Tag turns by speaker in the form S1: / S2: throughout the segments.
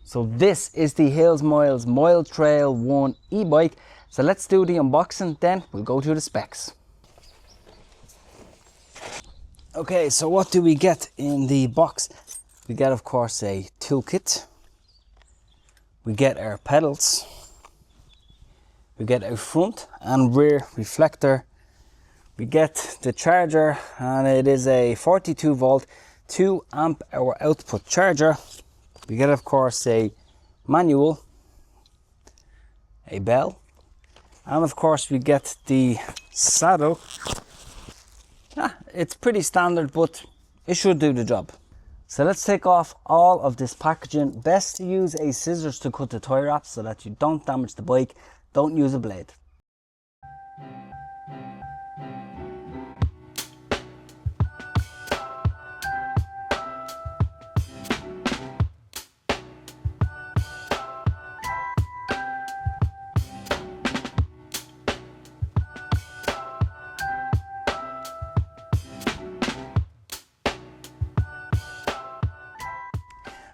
S1: So this is the HillsMiles Mile Trail 1 e-bike. So let's do the unboxing, then we'll go through the specs. Okay, so what do we get in the box? We get, of course, a toolkit. We get our pedals. We get a front and rear reflector. We get the charger, and it is a 42 volt 2 amp hour output charger. We get, of course, a manual, a bell, and of course we get the saddle. It's pretty standard, but it should do the job. So let's take off all of this packaging. Best to use a scissors to cut the tie wrap so that you don't damage the bike. Don't use a blade.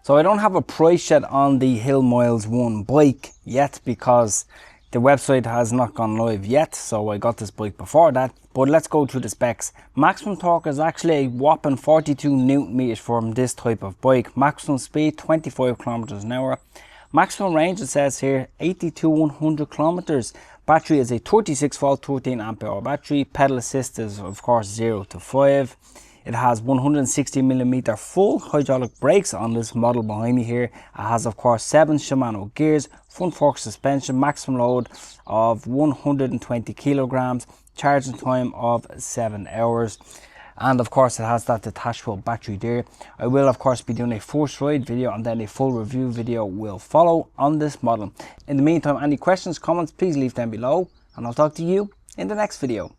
S1: So I don't have a price yet on the HillMiles 1 bike yet because the website has not gone live yet, so I got this bike before that. But let's go through the specs. Maximum torque is actually a whopping 42 Newton meters from this type of bike. Maximum speed 25 kilometers an hour. Maximum range, it says here, 80 to 100 kilometers. Battery is a 36 volt 13 amp hour battery. Pedal assist is, of course, 0 to 5. It has 160mm full hydraulic brakes on this model behind me here. It has, of course, 7 Shimano gears, front fork suspension, maximum load of 120 kilograms, charging time of 7 hours. And of course it has that detachable battery there. I will, of course, be doing a first ride video and then a full review video will follow on this model. In the meantime, any questions, comments, please leave them below, and I'll talk to you in the next video.